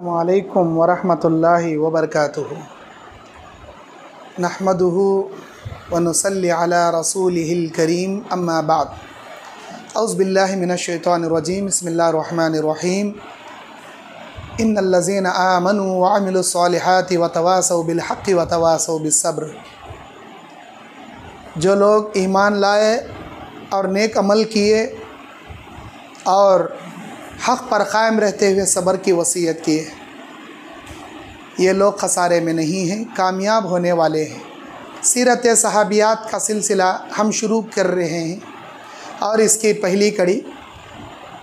अस्सलामुअलैकुम वरहमतुल्लाहि वबरकातुहू। नहमदुहू व नुसल्ली अला रसूलिहिल करीम, अम्मा बाद। औज़ु बिल्लाहि मिनश शैतानिर रजीम, बिस्मिल्लाहिर रहमानिर रहीम। इन्नल्लज़ीना आमनू व अमिलुस सालिहाति व तवासौ बिल हक़्क़ि व तवासौ बिस सब्र। जो लोग ईमान लाए और नेक अमल किए और हक़ पर क़ायम रहते हुए सब्र की वसीयत किए, ये लोग खसारे में नहीं हैं, कामयाब होने वाले हैं। सीरत सहाबियात का सिलसिला हम शुरू कर रहे हैं और इसकी पहली कड़ी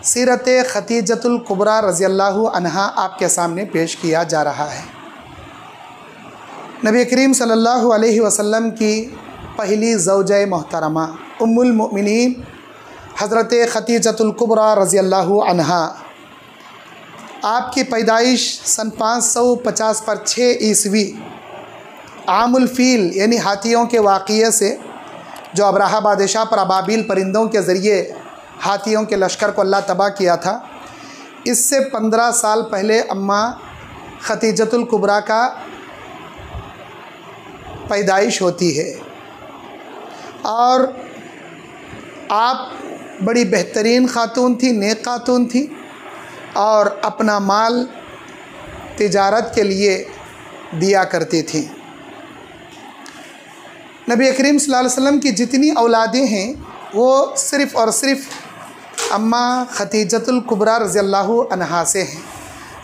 सीरत खतीजतुल कुबरा रज़ियल्लाहु अन्हा आपके सामने पेश किया जा रहा है। नबी करीम सल्लल्लाहु अलैहि वसल्लम की पहली ज़ौजे मोहतरमा उम्मुल मोमिनीन हज़रत खतीजतुल कुबरा रज़ियल्लाहु अन्हा, आपकी पैदाइश सन 550 पर 6 ईस्वी आमुल फ़ील यानी हाथियों के वाक़ये से, जो अबराहा बादशाह पर अबाबिल परिंदों के ज़रिए हाथियों के लश्कर को अल्लाह तबाह किया था, इससे 15 साल पहले अम्मा खतीजतुल कुबरा का पैदाइश होती है। और आप बड़ी बेहतरीन खातून थी, नेक खातून थी और अपना माल तिजारत के लिए दिया करती थी। नबी करीम सल्लल्लाहु अलैहि वसल्लम की जितनी औलादें हैं वो सिर्फ़ और सिर्फ़ अम्मा खतीजतुल कुबरा रज़ियल्लाहु अन्हा से हैं।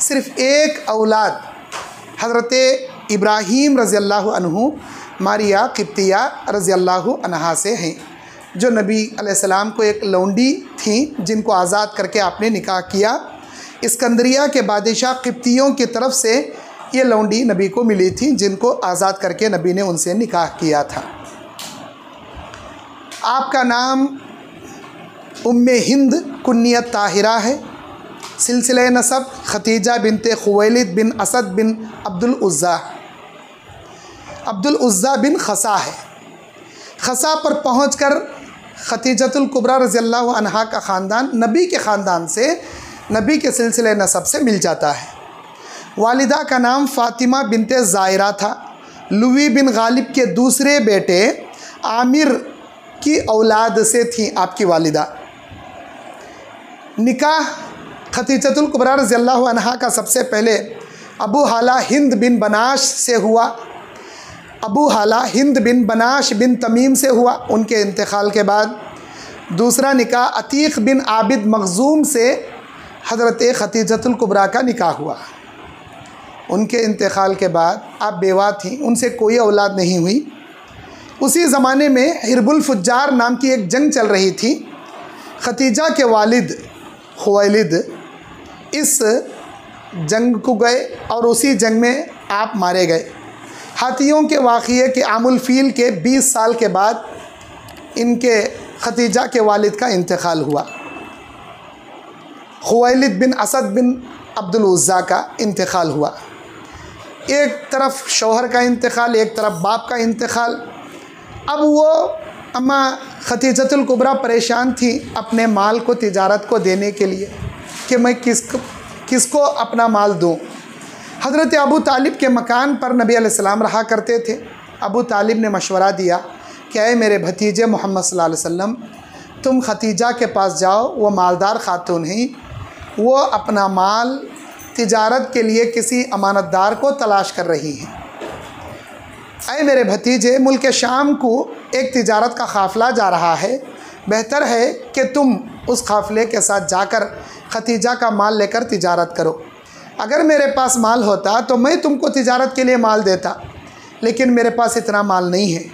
सिर्फ़ एक औलाद हज़रत इब्राहीम रज़ियल्लाहु अन्हु मारिया क़िब्तिया रज़ियल्लाहु अन्हा से हैं, जो नबी अलैहिस्सलाम को एक लौंडी थी जिनको आज़ाद करके आपने निकाह किया। इस्कंदरिया के बादशाह क़िब्तियों की तरफ से ये लौंडी नबी को मिली थी, जिनको आज़ाद करके नबी ने उनसे निकाह किया था। आपका नाम उम्मे हिंद कुन्नियत ताहिरा है। सिलसिले नसब खतीजा बिनते खुवैलिद बिन असद बिन अब्दुल उज़्ज़ा बिन खसा है। खसा पर पहुंचकर खतीजतुल कुबरा रज़ियल्लाहु अन्हा का ख़ानदान नबी के ख़ानदान से, नबी के सिलसिले नसब से मिल जाता है। वालिदा का नाम फ़ातिमा बिनते ज़ायरा था। लुवी बिन गालिब के दूसरे बेटे आमिर की औलाद से थी आपकी वालिदा। निकाह खतीजतुल कुबरा रज़ियल्लाहु अन्हा का सबसे पहले अबू हाला हिंद बिन बनाश से हुआ। अबू हाला हिंद बिन बनाश बिन तमीम से हुआ। उनके इंतकाल के बाद दूसरा निकाह अतीक़ बिन आबिद मखज़ूम से हज़रत खतीजतुल कुबरा का निकाह हुआ। उनके इंतकाल के बाद आप बेवा थीं, उनसे कोई औलाद नहीं हुई। उसी ज़माने में हिरबुल फुज्जार नाम की एक जंग चल रही थी। खतीजा के वालिद खुवैलिद इस जंग को गए और उसी जंग में आप मारे गए। हाथियों के वाक़ये के आमुल फ़ील के 20 साल के बाद इनके खतीजा के वालिद का इंतकाल हुआ। खुवैलिद बिन असद बिन अब्दुल उज़्ज़ा का इंतकाल हुआ। एक तरफ शौहर का इंतकाल, एक तरफ बाप का इंतकाल। अब वो अम्मा खतीजतुल कुबरा परेशान थी अपने माल को तिजारत को देने के लिए कि मैं किसको अपना माल दूँ। हज़रत अबू तालिब के मकान पर नबी अलैहिस्सलाम रहा करते थे। अबू तालिब ने मशवरा दिया कि ऐ मेरे भतीजे मोहम्मद सल्लल्लाहु अलैहि वसल्लम, तुम खतीजा के पास जाओ, वो मालदार खातून हैं, वो अपना माल तिजारत के लिए किसी अमानतदार को तलाश कर रही हैं। ऐ मेरे भतीजे, मुल्क शाम को एक तिजारत का काफ़िला जा रहा है, बेहतर है कि तुम उस काफ़िले के साथ जाकर खतीजा का माल लेकर तिजारत करो। अगर मेरे पास माल होता तो मैं तुमको तिजारत के लिए माल देता, लेकिन मेरे पास इतना माल नहीं है।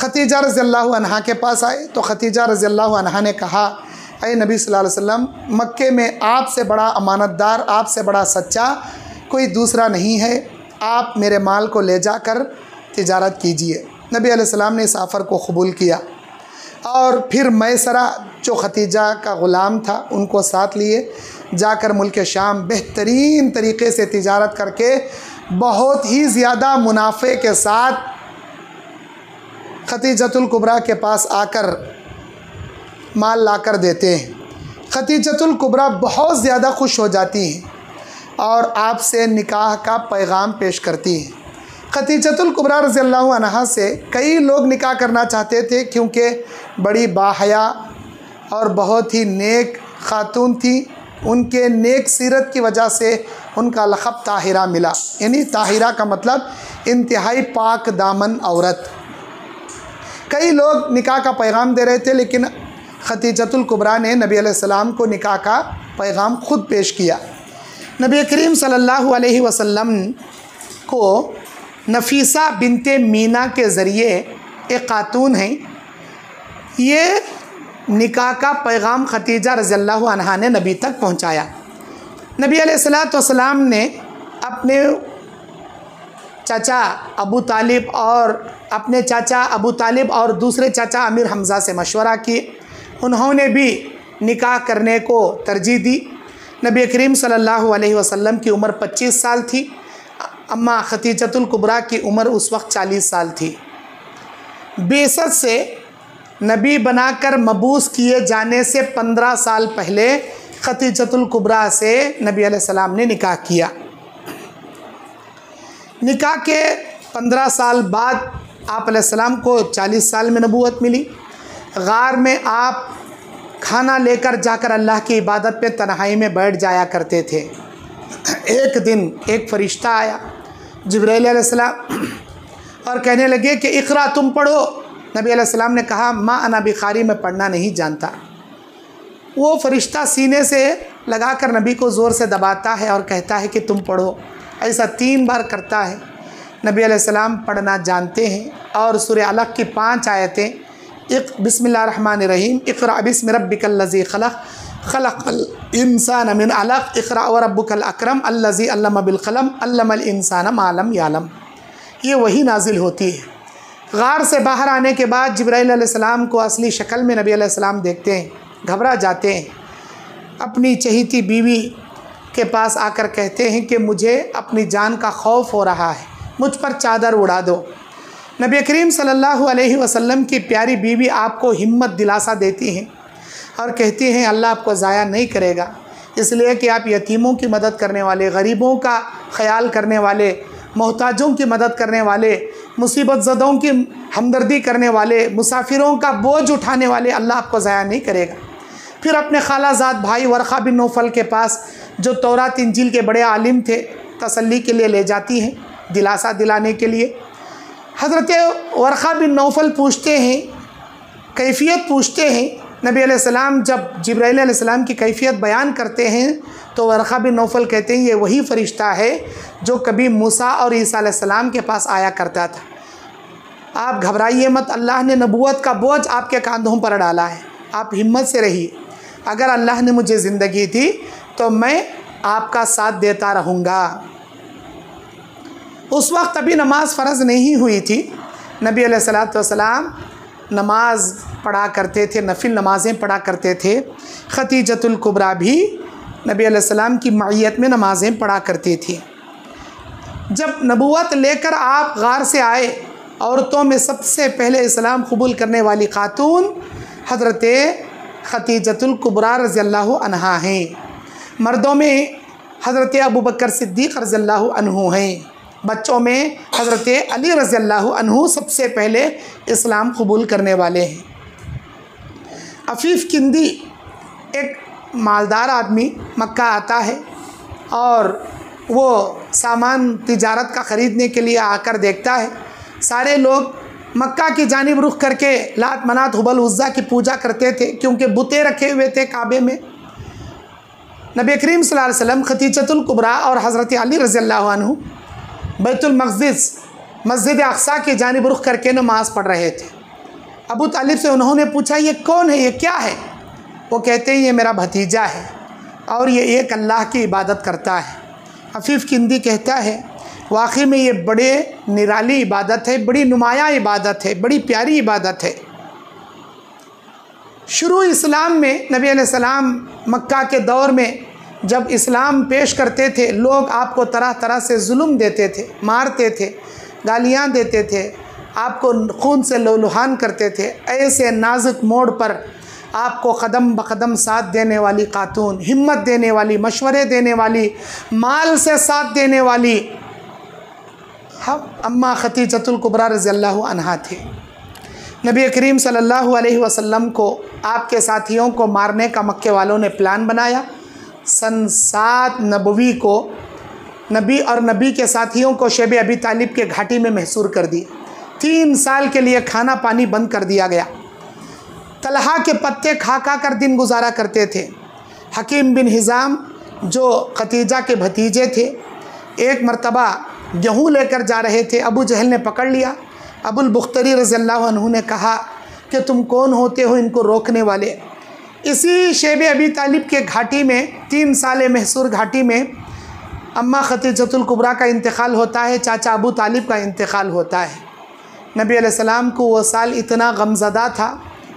खतीजा रज़ियल्लाहु अन्हा के पास आए तो खतीजा रज़ियल्लाहु अन्हा ने कहा, ऐ नबी सल्लल्लाहु अलैहि वसल्लम, मक्के में आपसे बड़ा अमानतदार, आपसे बड़ा सच्चा कोई दूसरा नहीं है। आप मेरे माल को ले जाकर तिजारत कीजिए। नबी अलैहिस्सलाम ने इस ऑफ़र को कबूल किया और फिर मैसरा जो खतीजा का ग़ुलाम था उनको साथ लिए जाकर मुल्क शाम बेहतरीन तरीक़े से तिजारत करके बहुत ही ज़्यादा मुनाफे के साथ खतीजतुल कुबरा के पास आकर माल लाकर देते हैं। खतीजतुल कुबरा बहुत ज़्यादा खुश हो जाती हैं और आपसे निकाह का पैगाम पेश करती हैं। खदीजतुल कुबरा रज़ियल्लाहु अन्हा से कई लोग निकाह करना चाहते थे, क्योंकि बड़ी बाहया और बहुत ही नेक खातून थी। उनके नेक सीरत की वजह से उनका लक़ब ताहिरा मिला, यानी ताहिरा का मतलब इंतहाई पाक दामन औरत। कई लोग निकाह का पैगाम दे रहे थे, लेकिन खदीजतुल कुबरा ने नबी अलैहिस्सलाम को निकाह का पैगाम ख़ुद पेश किया। नबी करीम सल्लल्लाहु अलैहि वसल्लम को नफीसा बिनते मीना के ज़रिए एक खातून हैं, ये निकाह का पैगाम खदीजा रज़ियल्लाहु अन्हा ने नबी तक पहुंचाया। नबी अलैहिस्सलातु वस्सलाम ने अपने चाचा अबू तालिब और दूसरे चाचा अमीर हमज़ा से मशवरा किए। उन्होंने भी निकाह करने को तरजीह दी। नबी करीम सल्लल्लाहु अलैहि वसल्लम की उम्र 25 साल थी। अम्मा खदीजतुल कुबरा की उम्र उस वक्त 40 साल थी। बेसत से नबी बनाकर मबूस किए जाने से 15 साल पहले खदीजतुल कुबरा से नबी अलैहिस्सलाम ने निकाह किया। निकाह के 15 साल बाद आप अलैहिस्सलाम को 40 साल में नबूवत मिली। गार में आप खाना लेकर जाकर अल्लाह की इबादत पे तन्हाई में बैठ जाया करते थे। एक दिन एक फ़रिश्ता आया, जिब्राइल अलैहिस्सलाम, और कहने लगे कि इक़रा, तुम पढ़ो। नबी अलैहिस्सलाम ने कहा, माँ अना बिखारी, मैं पढ़ना नहीं जानता। वो फ़रिश्ता सीने से लगाकर नबी को ज़ोर से दबाता है और कहता है कि तुम पढ़ो। ऐसा 3 बार करता है। नबी अलैहिस्सलाम पढ़ना जानते हैं और सूरह अलक़ की 5 आयतें, बिस्मिल्लाहिर्रहमानिर्रहीम, इक़रा बिस्मि रब्बिकल्लज़ी खलक़, खलक़ल इंसान मिन अलक़, इक़रा व रब्बुकल अकरम अल्लज़ी अल्लम बिल क़लम, अल्लमल इंसान मा लम यालम। ये वही नाजिल होती है। गार से बाहर आने के बाद जिब्राइल अलैहिस्सलाम को असली शक्ल में नबी अलैहिस्सलाम देखते हैं, घबरा जाते हैं। अपनी चहीती बीवी के पास आकर कहते हैं कि मुझे अपनी जान का खौफ हो रहा है, मुझ पर चादर उड़ा दो। नबी करीम सल्लल्लाहु अलैहि वसल्लम की प्यारी बीवी आपको हिम्मत दिलासा देती हैं और कहती हैं अल्लाह आपको ज़ाया नहीं करेगा, इसलिए कि आप यतीमों की मदद करने वाले, गरीबों का ख्याल करने वाले, मोहताजों की मदद करने वाले, मुसीबत ज़दों की हमदर्दी करने वाले, मुसाफिरों का बोझ उठाने वाले, अल्लाह आपको ज़ाया नहीं करेगा। फिर अपने खालाजाद भाई वर्क़ा बिन नौफल के पास, जो तौरात इंजील के बड़े आलिम थे, तसल्ली के लिए ले जाती हैं, दिलासा दिलाने के लिए। हज़रत वर्क़ा बिन नौफल पूछते हैं, कैफ़ियत पूछते हैं। नबी अलैहिस्सलाम जब जिब्राइल अलैहिस्सलाम की कैफ़ियत बयान करते हैं तो वर्क़ा बिन नौफल कहते हैं ये वही फ़रिश्ता है जो कभी मूसा और ईसा अलैहिस्सलाम के पास आया करता था। आप घबराइए मत, अल्लाह ने नबूवत का बोझ आपके कांधों पर डाला है, आप हिम्मत से रहिए। अगर अल्लाह ने मुझे ज़िंदगी दी तो मैं आपका साथ देता रहूँगा। उस वक्त अभी नमाज फ़र्ज़ नहीं हुई थी। नबी अलैहिस्सलातु वस्सलाम नमाज पढ़ा करते थे, नफिल नमाज़ें पढ़ा करते थे। खदीजतुल कुबरा भी नबी अलैहिस्सलाम की मईयत में नमाज़ें पढ़ा करती थी। जब नबूवत लेकर आप गार से आए, औरतों में सबसे पहले इस्लाम कबूल करने वाली खातून हज़रत खदीजतुल कुबरा रज़ियल्लाहु अन्हा हैं। मर्दों में हज़रत अबू बकर सिद्दीक़ रज़ियल्लाहु अन्हु हैं। बच्चों में हज़रत अली रज़ियल्लाहु अन्हु सबसे पहले इस्लाम कबूल करने वाले हैं। अफ़ीफ़ किंदी एक मालदार आदमी मक्का आता है और वो सामान तिजारत का ख़रीदने के लिए आकर देखता है सारे लोग मक्का की जानिब रुख करके लात मनात हुबल उज़्ज़ा की पूजा करते थे, क्योंकि बुतें रखे हुए थे काबे में। नबी करीम सल्लल्लाहु अलैहि वसल्लम खदीजतुल कुबरा और हज़रत अली रज़ियल्लाहु अन्हु बैतुल मक़दिस मस्जिद अक़सा की जानिब रुख करके नमाज़ पढ़ रहे थे। अबू तालिब से उन्होंने पूछा ये कौन है, ये क्या है? वो कहते हैं ये मेरा भतीजा है और ये एक अल्लाह की इबादत करता है। अफ़ीफ़ किंदी कहता है वाकई में ये बड़े निराली इबादत है, बड़ी नुमायाँ इबादत है, बड़ी प्यारी इबादत है। शुरू इस्लाम में नबी अलैहिस्सलाम मक्का के दौर में जब इस्लाम पेश करते थे, लोग आपको तरह तरह से जुल्म देते थे, मारते थे, गालियाँ देते थे, आपको खून से लहूलुहान करते थे। ऐसे नाजुक मोड़ पर आपको कदम बकदम साथ देने वाली खातून, हिम्मत देने वाली, मशवरे देने वाली, माल से साथ देने वाली हम अम्मा खतीजतुल कुबरा रज़ियल्लाहु अन्हा थे। नबी करीम सल्लल्लाहु अलैहि वसल्लम को आपके साथियों को मारने का मक्के वालों ने प्लान बनाया। सन 7 नबवी को नबी और नबी के साथियों को शैब अबी तालिब के घाटी में महसूर कर दिया। 3 साल के लिए खाना पानी बंद कर दिया गया। तलहा के पत्ते खा खा कर दिन गुजारा करते थे। हकीम बिन हिज़ाम जो खतीजा के भतीजे थे, एक मर्तबा गेहूँ लेकर जा रहे थे, अबू जहल ने पकड़ लिया। अबुल बुख्तरी रज़ियल्लाहु अन्हु ने कहा कि तुम कौन होते हो इनको रोकने वाले। इसी शैब अबी तालिब के घाटी में 3 साल महसूर घाटी में अम्मा खतीजतुल कुबरा का इंतकाल होता है, चाचा अबू तालिब का इंतकाल होता है। नबी अलैहिस्सलाम को वो साल इतना गमज़दा था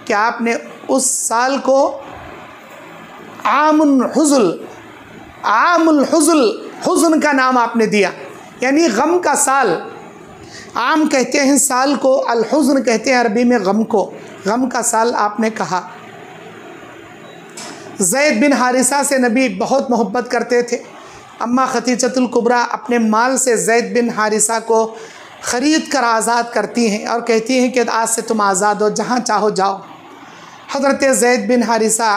कि आपने उस साल को आमुल हुज़्न का नाम आपने दिया, यानी गम का साल। आम कहते हैं साल को, अल हुज़्न कहते हैं अरबी में गम को। गम का साल आपने कहा। ज़ैद बिन हारिसा से नबी बहुत मोहब्बत करते थे। अम्मा खतीजतुल कुबरा अपने माल से ज़ैद बिन हारिसा को ख़रीद कर आज़ाद करती हैं और कहती हैं कि आज से तुम आज़ाद हो, जहाँ चाहो जाओ। हज़रत ज़ैद बिन हारिसा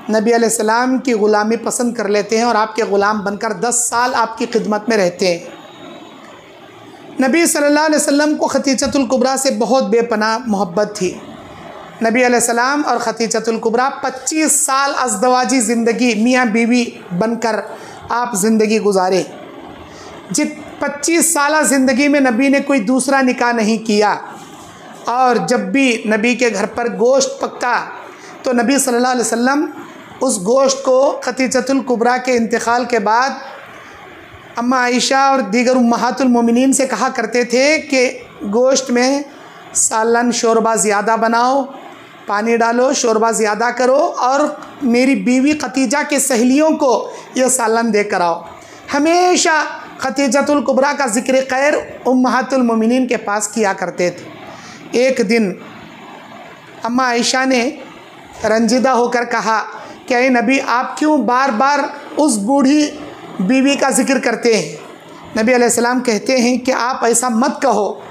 नबी अलैहिस्सलाम की ग़ुलामी पसंद कर लेते हैं और आपके ग़ुलाम बनकर 10 साल आपकी खिदमत में रहते हैं। नबी सल्लल्लाहु अलैहि वसल्लम को खतीजतुल कुबरा से बहुत बेपनाह मोहब्बत थी। नबी अलैहिस्सलाम और खतीजतुल कुबरा 25 साल अज़दवाजी ज़िंदगी मियाँ बीवी बनकर आप ज़िंदगी गुजारे। जित 25 साल ज़िंदगी में नबी ने कोई दूसरा निकाह नहीं किया। और जब भी नबी के घर पर गोश्त पकता तो नबी सल्लल्लाहु अलैहि वसल्लम उस गोश्त को खतीजतुल कुबरा के इंतकाल के बाद अम्मा आयशा और दीगर उम्महातुल मोमिनीन से कहा करते थे कि गोश्त में सालन शोरबा ज़्यादा बनाओ, पानी डालो, शोरबा ज़्यादा करो और मेरी बीवी खतीजा के सहेलियों को यह सालन दे कर आओ। हमेशा खतीजतुल कुबरा का ज़िक्र खैर उम्महातुल मोमिनीन के पास किया करते थे। एक दिन अम्मा आयशा ने रंजीदा होकर कहा कि ऐ नबी, आप क्यों बार बार उस बूढ़ी बीवी का ज़िक्र करते हैं। नबी अलैहिस्सलाम कहते हैं कि आप ऐसा मत कहो,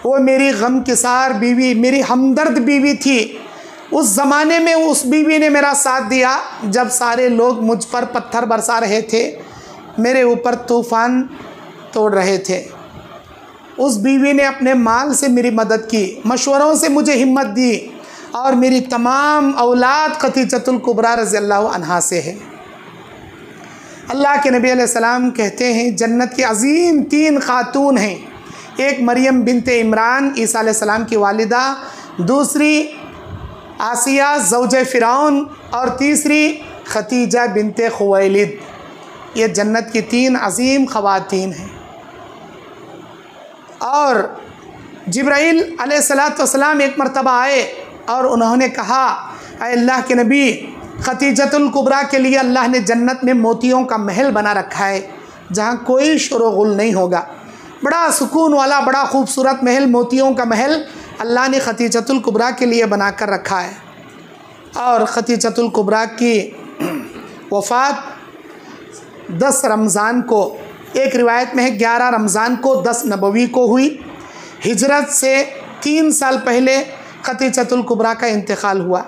वो मेरी गमकिसार बीवी, मेरी हमदर्द बीवी थी। उस ज़माने में उस बीवी ने मेरा साथ दिया जब सारे लोग मुझ पर पत्थर बरसा रहे थे, मेरे ऊपर तूफ़ान तोड़ रहे थे। उस बीवी ने अपने माल से मेरी मदद की, मशवरों से मुझे हिम्मत दी और मेरी तमाम औलाद खतीजतुल कुबरा रज़ियल्लाहु अन्हा से है। अल्लाह के नबी अलैहिस्सलाम कहते हैं जन्नत की अज़ीम 3 खातून हैं। एक मरियम बिनते इमरान ईसा अलैहिस्सलाम की वालिदा, दूसरी आसिया ज़ौजे फ़िरौन और तीसरी खतीजा बिनते खुवैलिद। ये जन्नत की 3 अज़ीम ख़वातीन हैं। और जिब्राईल अलैहिस्सलातु वस्सलाम एक मरतबा आए और उन्होंने कहा, ऐ अल्लाह के नबी, खतीजतुल कुबरा के लिए अल्लाह ने जन्नत में मोतियों का महल बना रखा है जहाँ कोई शोर-ओ-गुल नहीं होगा। बड़ा सुकून वाला, बड़ा खूबसूरत महल, मोतियों का महल अल्लाह ने खतीजतुल कुबरा के लिए बना कर रखा है। और खतीजतुल कुबरा की वफ़ात 10 रमज़ान को, एक रिवायत में है 11 रमज़ान को 10 नबवी को हुई। हिजरत से 3 साल पहले खतीजतुल कुबरा का इंतकाल हुआ।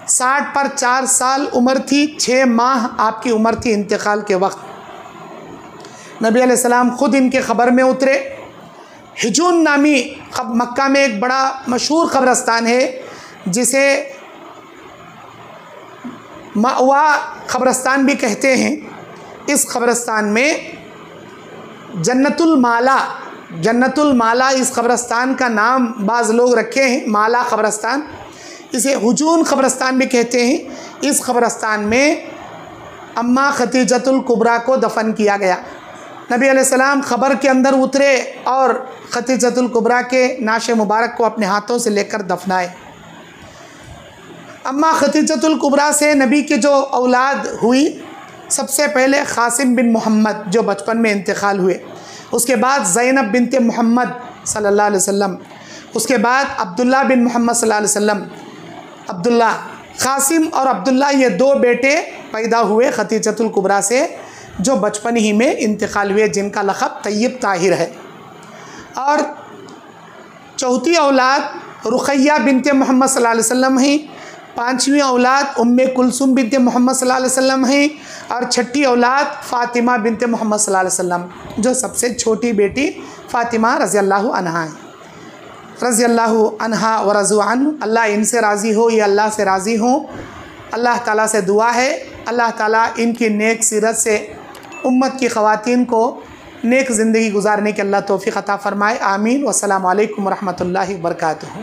60 पर 4 साल उम्र थी, 6 माह आपकी उम्र थी इंतकाल के वक्त। नबी अलैहिस्सलाम ख़ुद इनके ख़बर में उतरे। हिजून नामी मक्का में एक बड़ा मशहूर क़ब्रस्तान है जिसे मावा क़ब्रस्तान भी कहते हैं। इस क़ब्रस्तान में जन्नतुल माला इस क़ब्रस्तान का नाम बाज़ लोग रखे हैं, माला क़ब्रस्तान। इसे हुजून क़ब्रस्तान भी कहते हैं। इस क़ब्रस्तान में अम्मा खतीजतुल कुबरा को दफन किया गया। नबी अलैहिस्सलाम ख़बर के अंदर उतरे और खतीजतुल कुबरा के नाश मुबारक को अपने हाथों से लेकर दफनाए। अम्मा खतीजतुल कुबरा से नबी की जो औलाद हुई, सबसे पहले क़ासिम बिन मोहम्मद जो बचपन में इंतकाल हुए, उसके बाद ज़ैनब बिनते मोहम्मद सल्लल्लाहु अलैहि वसल्लम, उसके बाद अब्दुल्ला बिन मोहम्मद सल्लल्लाहु अलैहि वसल्लम, अब्दुल्ला क़ासिम और अब्दुल्ला ये 2 बेटे पैदा हुए खदीजतुल कुबरा से, जो बचपन ही में इंतकाल हुए, जिनका लक़ब तय्यब ताहिर है। और चौथी औलाद रुक़ैया बिनते मोहम्मद सल्लल्लाहु अलैहि वसल्लम हैं। 5वीं औलाद उम्मे कुलसूम बिनते मोहम्मद सल्लल्लाहु अलैहि वसल्लम हैं। और 6ठी औलाद फ़ातिमा बिनते मोहम्मद सल्लल्लाहु अलैहि वसल्लम, जो सबसे छोटी बेटी फ़ातिमा रज़ी अल्लाहु अन्हा है। रज़ी अल्लाहु अन्हा व रज़ू अन्हु, अल्लाह इनसे राज़ी हो, ये अल्लाह से राज़ी हों। अल्लाह ताला से दुआ है अल्लाह ताला इनकी नेक सीरत से उम्मत की ख़वातीन को नेक ज़िंदगी गुजारने की अल्लाह तौफ़ीक़ अता फ़रमाए। आमीन। वस्सलामु अलैकुम व रहमतुल्लाहि व बरकातुहू।